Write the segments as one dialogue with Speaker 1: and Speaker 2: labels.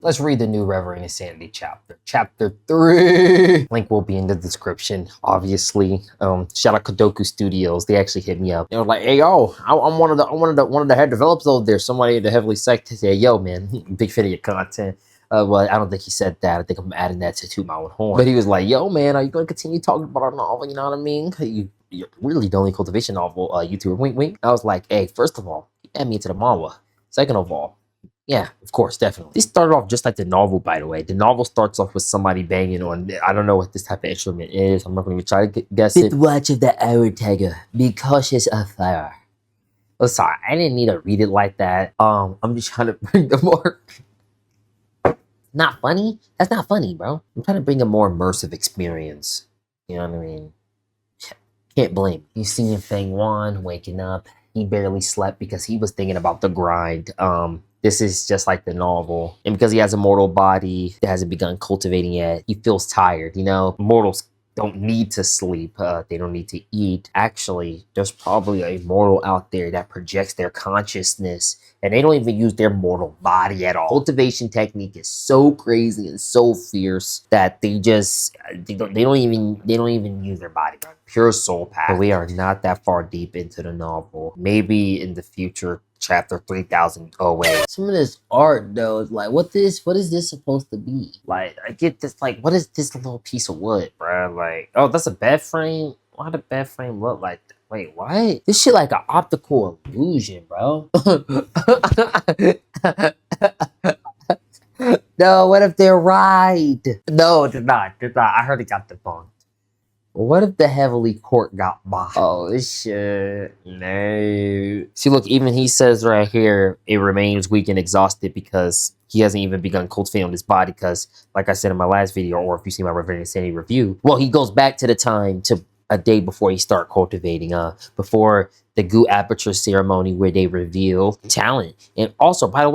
Speaker 1: Let's read the new Reverend Insanity chapter. Chapter 3. Link will be in the description, obviously. Shout out Kodoku Studios. They actually hit me up. They were like, hey yo, I'm one of the head developers over there. Somebody at the Heavily SECT said, yo man, big fan of your content. Well, I don't think he said that. I think I'm adding that to toot my own horn. But he was like, yo man, are you gonna continue talking about our novel? You know what I mean? You're really the only cultivation novel YouTuber. Wink wink. I was like, hey, first of all, add me into the manhwa. Second of all, yeah, of course, definitely. This started off just like the novel, by the way. The novel starts off with somebody banging on, I don't know what this type of instrument is. I'm not going to even try to guess it. Watch of the hour tagger. Be cautious of fire. Oh, sorry. I didn't need to read it like that. I'm just trying to bring the more... Not funny? That's not funny, bro. I'm trying to bring a more immersive experience. You know what I mean? Can't blame. You seen Feng Wan waking up. He barely slept because he was thinking about the grind. This is just like the novel. And because he has a mortal body that hasn't begun cultivating yet, he feels tired, you know? Mortals don't need to sleep. They don't need to eat. Actually, there's probably a mortal out there that projects their consciousness and they don't even use their mortal body at all. Cultivation technique is so crazy and so fierce that they don't even use their body. Pure soul path. But we are not that far deep into the novel. Maybe in the future, chapter 3000. Oh wait, some of this art though is like, what is this supposed to be? Like, I get this, like, what is this little piece of wood, bro? Like, oh, that's a bed frame. Why the bed frame look like that? Wait, what? This shit like an optical illusion, bro. No, what if they're right? No, they're not. They're not. I heard it got debunked. What if the Heavily Court got bought? Oh, shit. No. See, look, even he says right here, it remains weak and exhausted because he hasn't even begun cultivating on his body because, like I said in my last video, or if you see my Reverend Insanity review, well, he goes back to the time to a day before he start cultivating, before the Goo Aperture ceremony where they reveal talent. And also, by the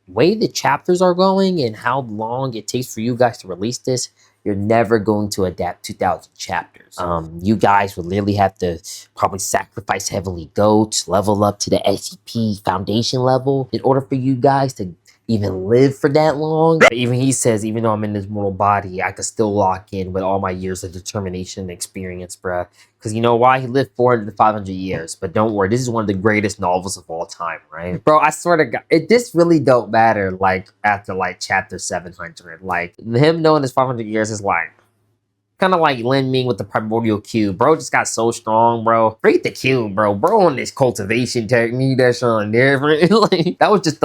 Speaker 1: way the chapters are going and how long it takes for you guys to release this, you're never going to adapt 2,000 chapters. You guys would literally have to probably sacrifice heavily goats, level up to the SCP foundation level in order for you guys to even live for that long. But even he says, even though I'm in this mortal body, I could still lock in with all my years of determination and experience, bruh. Because you know why? He lived 400 to 500 years. But don't worry, this is one of the greatest novels of all time, right? Bro, I swear to God, this really don't matter, like, after, like, chapter 700. Like, him knowing his 500 years is like, kind of like Lin Ming with the primordial cube. Bro just got so strong, bro. Read the cube, bro. Bro on this cultivation technique that's on different. Like, that was just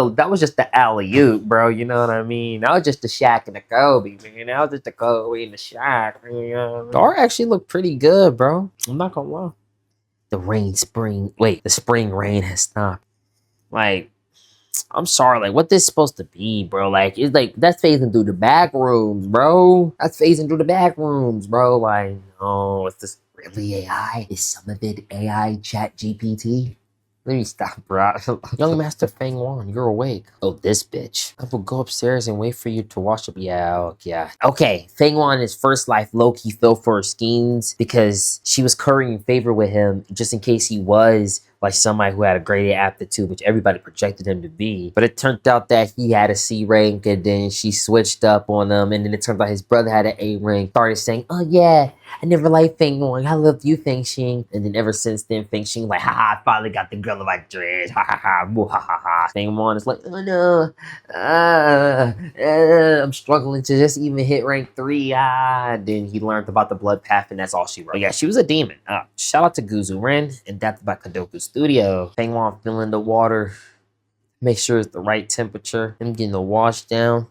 Speaker 1: the alley-oop, bro. You know what I mean? That was just the Shaq and the Kobe, man. That was just the Kobe and the Shaq. You know? The art actually looked pretty good, bro. I'm not gonna lie. The spring rain has stopped. Like, I'm sorry, like, what this supposed to be, bro? Like, it's like, that's phasing through the back rooms, bro. That's phasing through the back rooms, bro. Like, no, is this really AI? Is some of it AI chat GPT? Let me stop, bro. Young Master Feng Wan, you're awake. Oh, this bitch. I will go upstairs and wait for you to wash up. Yeah, yeah. Okay, Feng Wan in his first life low-key fell for her schemes because she was currying favor with him just in case he was like somebody who had a great aptitude, which everybody projected him to be. But it turned out that he had a C rank, and then she switched up on him, and then it turned out his brother had an A rank. Started saying, oh yeah, I never liked Feng Wan. I loved you, Feng Xing. And then ever since then, Feng Xing like, haha, I finally got the girl of my dreams. Ha ha ha, moo ha ha ha. Feng Wan is like, oh no, I'm struggling to just even hit rank 3. And then he learned about the blood path, and that's all she wrote. But yeah, she was a demon. Shout out to Guzu Ren, adapted by Kodoku Studio. Feng Wan filling the water, make sure it's the right temperature. Him getting the wash down.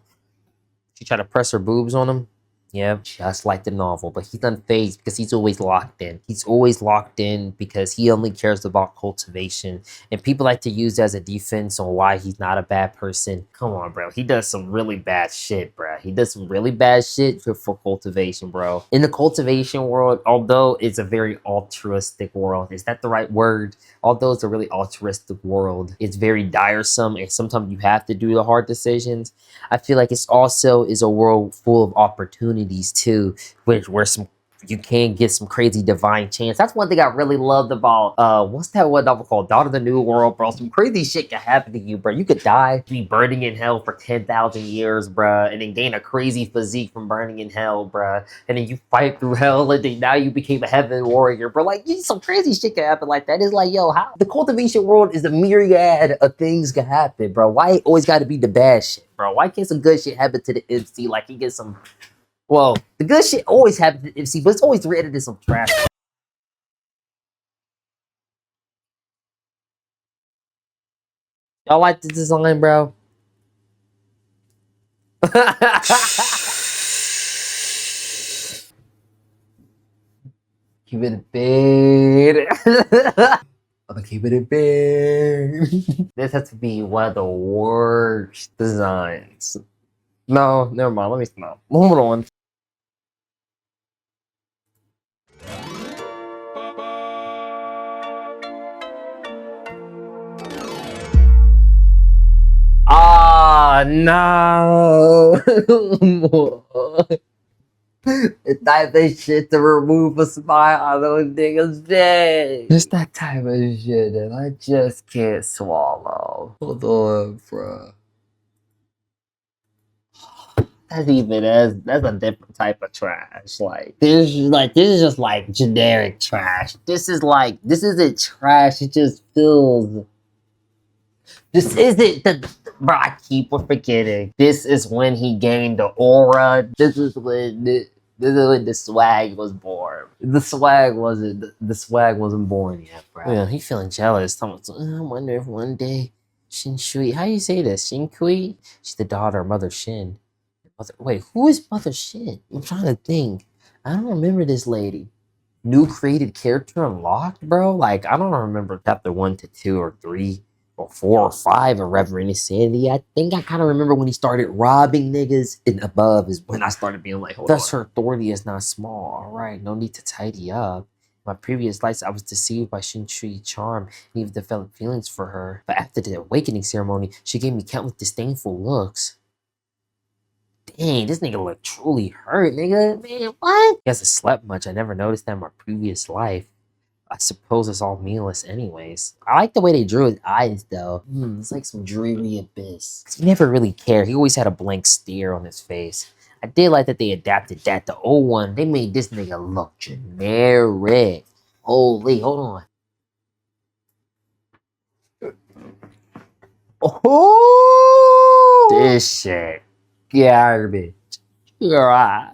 Speaker 1: She tried to press her boobs on him. Yeah, just like the novel, but he's unfazed because he's always locked in. He's always locked in because he only cares about cultivation. And people like to use that as a defense on why he's not a bad person. Come on, bro. He does some really bad shit, bro. He does some really bad shit for cultivation, bro. In the cultivation world, although it's a very altruistic world, is that the right word? Although it's a really altruistic world, it's very tiresome, and sometimes you have to do the hard decisions. I feel like it's also is a world full of opportunities too, where some you can get some crazy divine chance. That's one thing I really loved about what's that one novel called? Dawn of the New World, bro. Some crazy shit can happen to you, bro. You could die, be burning in hell for 10,000 years, bro, and then gain a crazy physique from burning in hell, bro. And then you fight through hell, and then now you became a heaven warrior, bro. Like, some crazy shit can happen like that. It's like, yo, how the cultivation world is a myriad of things can happen, bro. Why it always got to be the bad shit, bro? Why can't some good shit happen to the MC? Like, he gets some. Well, the good shit always happens to MC, but it's always rated as some trash. Y'all like the design, bro? Keep it big. I'm gonna keep it big. This has to be one of the worst designs. No, never mind. Let me stop. Hold on. Ah, no. The type of shit to remove a smile on those niggas' face. Just that type of shit that I just can't swallow. Hold on, bro. That's a different type of trash. This is just like generic trash. This isn't trash. It just feels. This isn't the. Bro, I keep forgetting. This is when he gained the aura. This is when the swag was born. The swag wasn't born yet, bro. Yeah, he feeling jealous. I wonder if one day Shin Shui. How you say this? Shin Kui? She's the daughter of Mother Shin. Wait, who is Mother Shin? I'm trying to think. I don't remember this lady. New created character unlocked, bro. Like, I don't remember chapter 1 to 2 or 3 or 4 or 5 of Reverend Insanity. I think I kind of remember when he started robbing niggas, and above is when I started being like, thus her authority is not small. All right, no need to tidy up. My previous lives, I was deceived by Shin Shui's charm and even developed feelings for her. But after the awakening ceremony, she gave me countless disdainful looks. Dang, this nigga look truly hurt, nigga. Man, what? He hasn't slept much. I never noticed that in my previous life. I suppose it's all meaningless anyways. I like the way they drew his eyes, though. It's like some dreary abyss. He never really cared. He always had a blank stare on his face. I did like that they adapted that. The old one, they made this nigga look generic. Holy, hold on. Oh, this shit. Garbage. Oh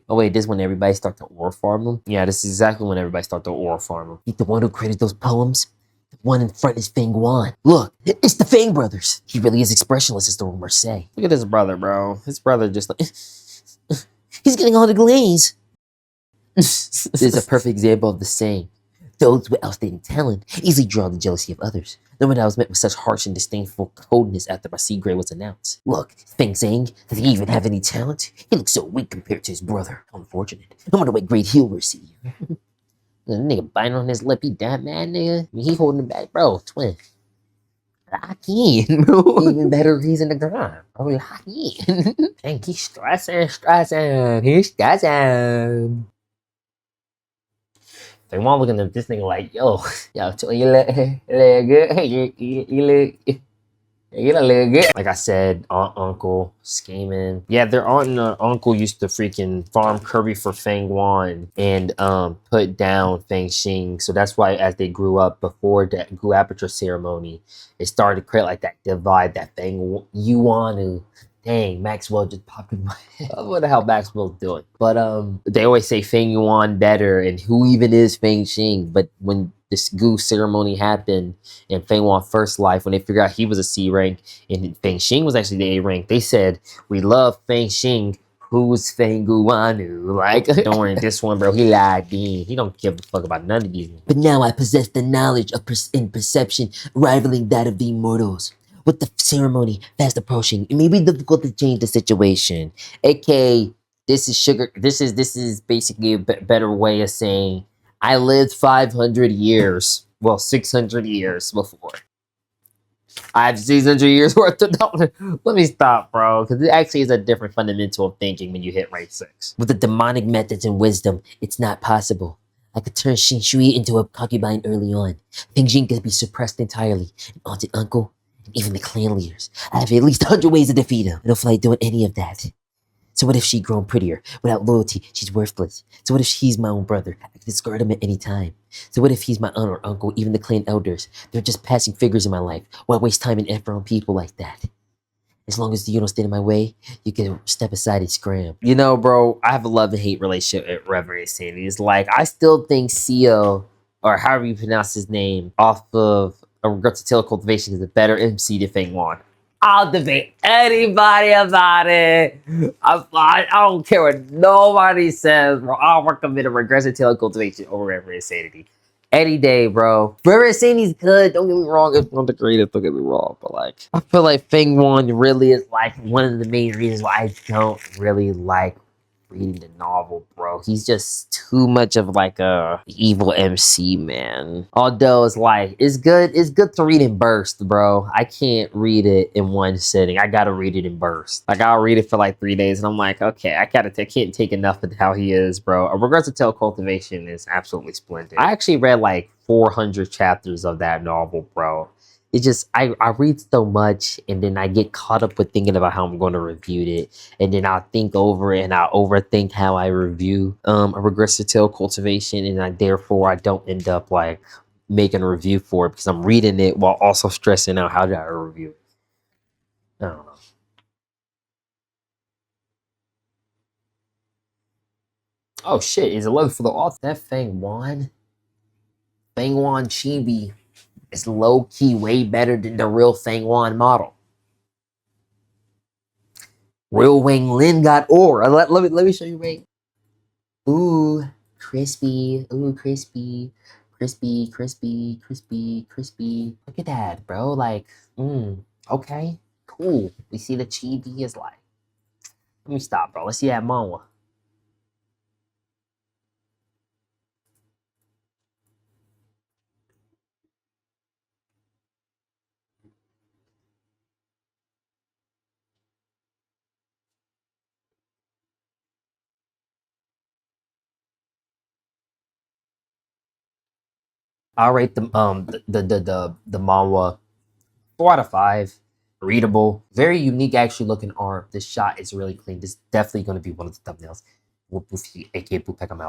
Speaker 1: wait, this is when everybody start to ore farm them? Yeah, this is exactly when everybody start to ore farm them. He's the one who created those poems? The one in front is Feng Guan. Look, it's the Feng brothers. He really is expressionless as the rumors say. Look at his brother, bro. His brother just like... He's getting all the glaze. This is a perfect example of the saying. Those with outstanding talent easily draw the jealousy of others. No one I was met with such harsh and disdainful coldness after my C grade was announced. Look, Feng Zhang, does he even have any talent? He looks so weak compared to his brother. Unfortunate. I wonder what grade he'll receive. The nigga biting on his lip, he that mad, nigga. I mean, he holding him back, bro. Twin. Lock in, bro. Even better reason to grind. Bro, lock in. Dang, he's stressing. He's stressing. They want looking at this nigga like, yo, you look good. Hey, you look good. Like I said, aunt, uncle, scheming. Yeah, their aunt and uncle used to freaking farm Kirby for Feng Guan and put down Feng Xing. So that's why as they grew up before that Gu Aperture ceremony, it started to create like that divide, that Feng Yuan. Dang, Maxwell just popped in my head. I wonder how Maxwell's doing. But they always say Feng Yuan better, and who even is Feng Xing? But when this Gu ceremony happened in Feng Yuan first life, when they figured out he was a C rank and Feng Xing was actually the A rank, they said, we love Feng Xing. Who's Feng Guanu? Like, don't worry, this one, bro, he lied. He don't give a fuck about none of these. But now I possess the knowledge of perception rivaling that of the immortals. With the ceremony fast approaching, it may be difficult to change the situation. AKA, this is basically a better way of saying I lived 500 years. Well, 600 years before. I have 600 years worth of knowledge. Let me stop, bro, because it actually is a different fundamental of thinking when you hit rank 6. With the demonic methods and wisdom, it's not possible. I could turn Xin Shui into a concubine early on. Ping Jing could be suppressed entirely. An aunted uncle, and even the clan leaders. I have at least 100 ways to defeat him. I don't feel like doing any of that. So what if she'd grown prettier? Without loyalty, she's worthless. So what if he's my own brother? I can discard him at any time. So what if he's my aunt or uncle, even the clan elders? They're just passing figures in my life. Why waste time and effort on people like that? As long as you don't stand in my way, you can step aside and scram. You know, bro, I have a love and hate relationship with Reverend Sandy. It's like, I still think Seal, or however you pronounce his name, off of A Regret to Tale Cultivation is a better MC than Feng Wan. I'll debate anybody about it. I don't care what nobody says, bro. I'll recommend a regressive tail cultivation over Reverend Insanity. Any day, bro. Reverend Insanity's good. Don't get me wrong. It's not the greatest. Don't get me wrong. But like, I feel like Feng Wan really is like one of the main reasons why I don't really like reading the novel, bro. He's just too much of like a evil MC, man. Although it's like, it's good to read in bursts, bro. I can't read it in one sitting. I gotta read it in bursts. Like, I'll read it for like 3 days and I'm like, okay, I can't take enough of how he is, bro. A Regressive Tale Cultivation is absolutely splendid. I actually read like 400 chapters of that novel, bro. It's just, I read so much and then I get caught up with thinking about how I'm going to review it. And then I'll think over it and I'll overthink how I review a Regressive Tale Cultivation. And therefore, I don't end up like making a review for it because I'm reading it while also stressing out how do I review it. I don't know. Oh shit, is 11 for the author. That Feng Wan Chibi is low-key way better than the real Feng Wan model. Real Wang Lin got ore. Let me show you Wang. Ooh, crispy. Ooh, crispy. Crispy, crispy, crispy, crispy. Look at that, bro. Like, okay. Cool. We see the chibi is like. Let me stop, bro. Let's see that manhwa. I'll rate the manhwa 4 out of 5. Readable, very unique, actually looking art. This shot is really clean. This is definitely going to be one of the thumbnails. Boofy, aka Boofy, I'm out.